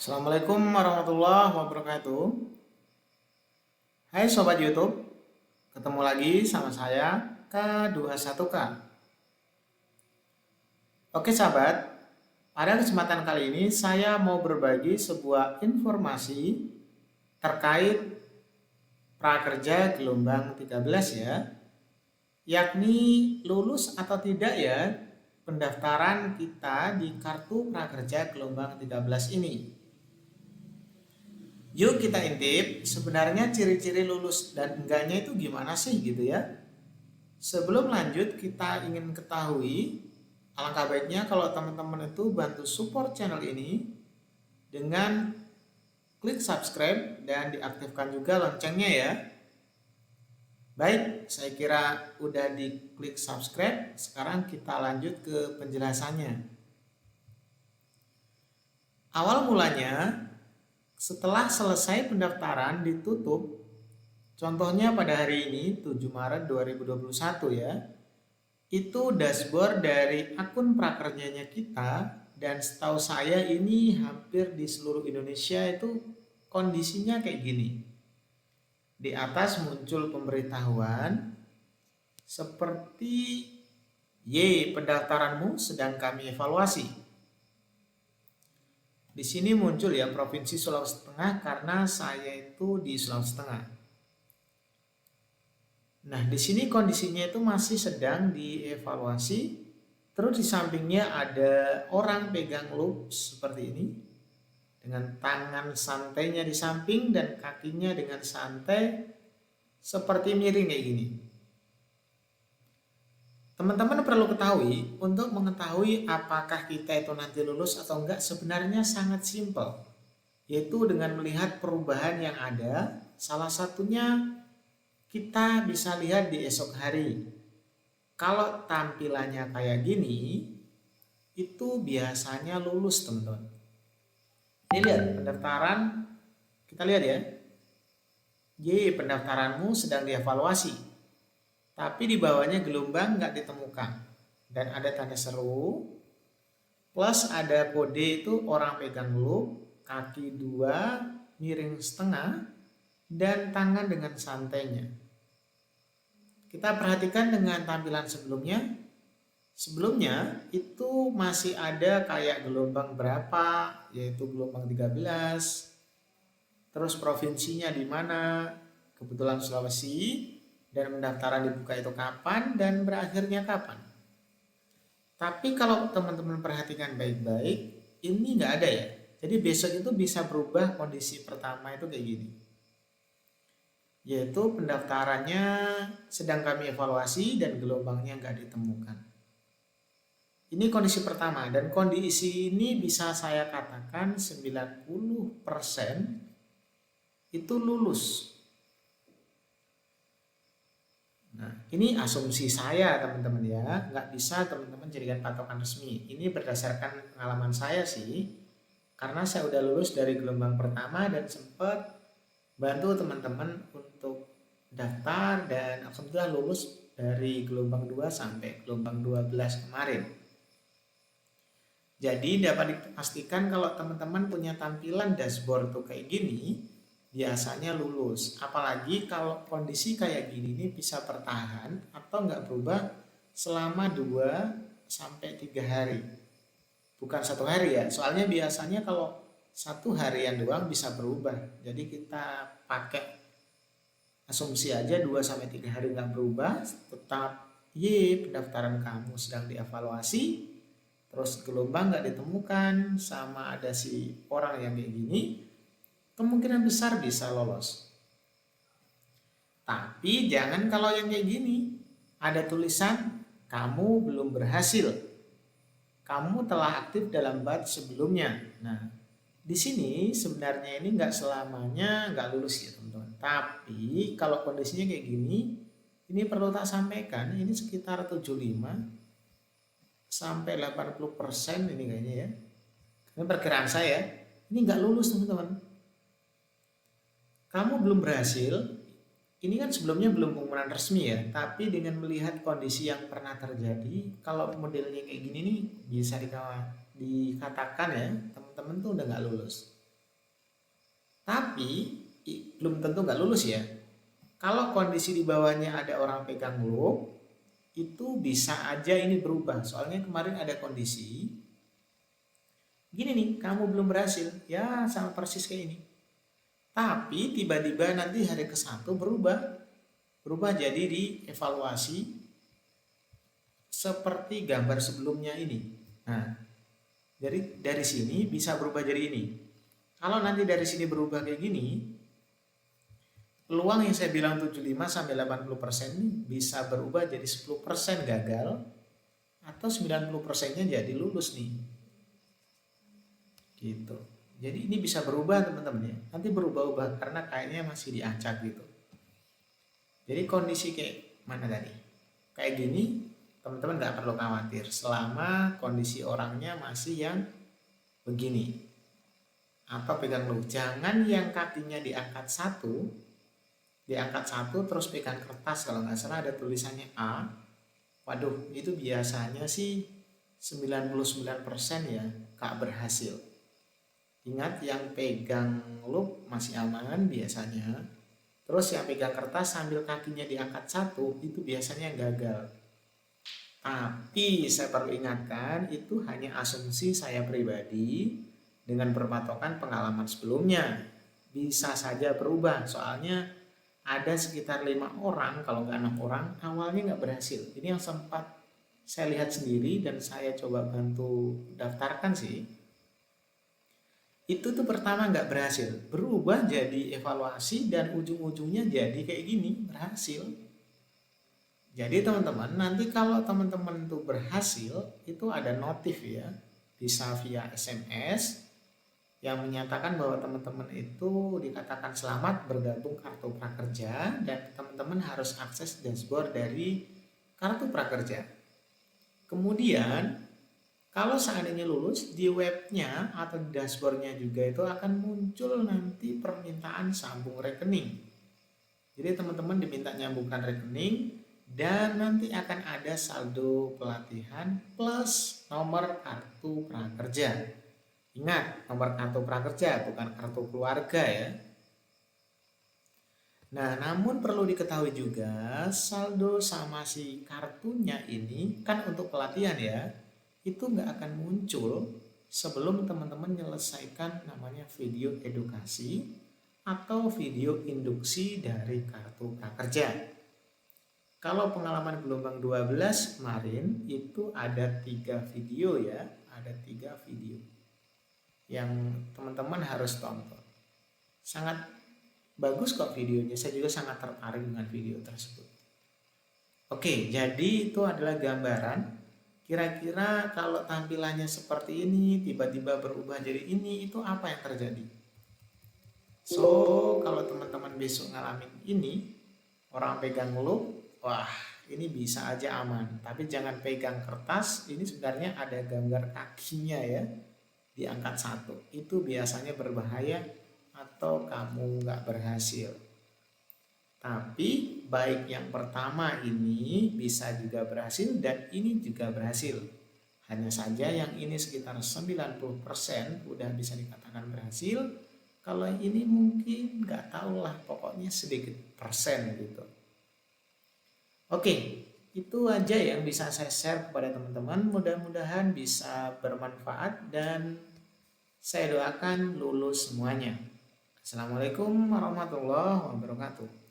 Assalamualaikum warahmatullahi wabarakatuh. Hai Sobat YouTube, ketemu lagi sama saya K21K. Oke sahabat, pada kesempatan kali ini saya mau berbagi sebuah informasi terkait prakerja gelombang 13 ya, yakni lulus atau tidak ya pendaftaran kita di kartu prakerja gelombang 13 ini. Yuk kita intip sebenarnya ciri-ciri lulus dan enggaknya itu gimana sih gitu ya. Sebelum lanjut kita ingin ketahui, alangkah baiknya kalau teman-teman itu bantu support channel ini dengan klik subscribe dan diaktifkan juga loncengnya ya. Baik, saya kira udah diklik subscribe, sekarang kita lanjut ke penjelasannya. Awal mulanya setelah selesai pendaftaran ditutup, contohnya pada hari ini 7 Maret 2021 ya, itu dashboard dari akun prakerjanya kita, dan setahu saya ini hampir di seluruh Indonesia itu kondisinya kayak gini. Di atas muncul pemberitahuan seperti Y, pendaftaranmu sedang kami evaluasi. Di sini muncul ya Provinsi Sulawesi Tengah karena saya itu di Sulawesi Tengah. Nah, di sini kondisinya itu masih sedang dievaluasi. Terus di sampingnya ada orang pegang loop seperti ini dengan tangan santainya di samping dan kakinya dengan santai seperti miring kayak gini. Teman-teman perlu ketahui, untuk mengetahui apakah kita itu nanti lulus atau enggak sebenarnya sangat simpel, yaitu dengan melihat perubahan yang ada. Salah satunya kita bisa lihat di esok hari. Kalau tampilannya kayak gini, itu biasanya lulus teman-teman. Ini lihat pendaftaran, kita lihat ya. J, pendaftaranmu sedang dievaluasi. Tapi di bawahnya gelombang nggak ditemukan. Dan ada tanda seru, plus ada kode itu orang pegang loop, kaki 2, miring setengah, dan tangan dengan santainya. Kita perhatikan dengan tampilan sebelumnya. Sebelumnya itu masih ada kayak gelombang berapa, yaitu gelombang 13. Terus provinsinya di mana, kebetulan Sulawesi, dan pendaftaran dibuka itu kapan dan berakhirnya kapan. Tapi kalau teman-teman perhatikan baik-baik, ini nggak ada ya. Jadi besok itu bisa berubah kondisi pertama itu kayak gini. Yaitu pendaftarannya sedang kami evaluasi dan gelombangnya nggak ditemukan. Ini kondisi pertama, dan kondisi ini bisa saya katakan 90% itu lulus. Nah, ini asumsi saya teman-teman ya, nggak bisa teman-teman jadikan patokan resmi. Ini berdasarkan pengalaman saya sih, karena saya udah lulus dari gelombang pertama dan sempat bantu teman-teman untuk daftar dan alhamdulillah lulus dari gelombang 2 sampai gelombang 12 kemarin. Jadi dapat dipastikan kalau teman-teman punya tampilan dashboard tuh kayak gini, biasanya lulus. Apalagi kalau kondisi kayak gini ini bisa bertahan atau nggak berubah selama 2 sampai 3 hari. Bukan 1 hari ya, soalnya biasanya kalau 1 harian doang bisa berubah. Jadi kita pakai asumsi aja 2 sampai 3 hari nggak berubah, tetap Y, pendaftaran kamu sedang dievaluasi, terus gelombang nggak ditemukan, sama ada si orang yang kayak gini, kemungkinan besar bisa lolos. Tapi jangan kalau yang kayak gini ada tulisan kamu belum berhasil, kamu telah aktif dalam batch sebelumnya. Nah, di sini sebenarnya ini nggak selamanya nggak lulus ya teman-teman. Tapi kalau kondisinya kayak gini, ini perlu tak sampaikan, ini sekitar 75 sampai 80% ini kayaknya ya. Ini perkiraan saya, ini nggak lulus teman-teman. Kamu belum berhasil, ini kan sebelumnya belum pengumuman resmi ya, tapi dengan melihat kondisi yang pernah terjadi, kalau modelnya kayak gini nih bisa dikatakan ya teman-teman tuh udah nggak lulus. Tapi belum tentu nggak lulus ya. Kalau kondisi di bawahnya ada orang pegang loop, itu bisa aja ini berubah. Soalnya kemarin ada kondisi, gini nih, kamu belum berhasil, ya sama persis kayak ini. Tapi tiba-tiba nanti hari ke-1 berubah jadi dievaluasi seperti gambar sebelumnya ini. Nah, dari sini bisa berubah jadi ini. Kalau nanti dari sini berubah kayak gini, peluang yang saya bilang 75 sampai 80% ini bisa berubah jadi 10% gagal atau 90%-nya jadi lulus nih. Gitu. Jadi ini bisa berubah teman-teman ya. Nanti berubah-ubah karena kayaknya masih diacak gitu. Jadi kondisi kayak mana tadi? Kayak gini, teman-teman nggak perlu khawatir selama kondisi orangnya masih yang begini atau pegang loop. Jangan yang kakinya diangkat satu terus pegang kertas, kalau nggak salah ada tulisannya A. Waduh, itu biasanya sih 99% ya nggak berhasil. Ingat, yang pegang loop masih aman biasanya. Terus yang pegang kertas sambil kakinya diangkat satu itu biasanya gagal. Tapi saya perlu ingatkan, itu hanya asumsi saya pribadi dengan berpatokan pengalaman sebelumnya. Bisa saja berubah, soalnya ada sekitar 5 orang, kalau nggak 6 orang, awalnya nggak berhasil. Ini yang sempat saya lihat sendiri dan saya coba bantu daftarkan sih. Itu tuh pertama nggak berhasil, berubah jadi evaluasi dan ujung-ujungnya jadi kayak gini, berhasil. Jadi teman-teman, nanti kalau teman-teman itu berhasil, itu ada notif ya, bisa via SMS yang menyatakan bahwa teman-teman itu dikatakan selamat bergabung kartu prakerja dan teman-teman harus akses dashboard dari kartu prakerja. Kemudian, kalau seandainya lulus, di webnya atau di dashboardnya juga itu akan muncul nanti permintaan sambung rekening. Jadi teman-teman diminta nyambungkan rekening, dan nanti akan ada saldo pelatihan plus nomor kartu prakerja. Ingat, nomor kartu prakerja bukan kartu keluarga ya. Nah, namun perlu diketahui juga saldo sama si kartunya ini kan untuk pelatihan ya, itu nggak akan muncul sebelum teman-teman menyelesaikan namanya video edukasi atau video induksi dari kartu prakerja. Kalau pengalaman gelombang 12 kemarin itu ada 3 video ya, ada 3 video yang teman-teman harus tonton. Sangat bagus kok videonya, saya juga sangat tertarik dengan video tersebut. Oke, jadi itu adalah gambaran. Kira-kira kalau tampilannya seperti ini, tiba-tiba berubah jadi ini, itu apa yang terjadi? So, kalau teman-teman besok ngalamin ini, orang pegang loop, wah, ini bisa aja aman. Tapi jangan pegang kertas, ini sebenarnya ada gambar kakinya ya, diangkat satu. Itu biasanya berbahaya atau kamu nggak berhasil. Tapi baik yang pertama ini bisa juga berhasil dan ini juga berhasil. Hanya saja yang ini sekitar 90% udah bisa dikatakan berhasil. Kalau yang ini mungkin nggak tahu lah, pokoknya sedikit persen gitu. Oke, itu aja yang bisa saya share kepada teman-teman. Mudah-mudahan bisa bermanfaat dan saya doakan lulus semuanya. Assalamualaikum warahmatullahi wabarakatuh.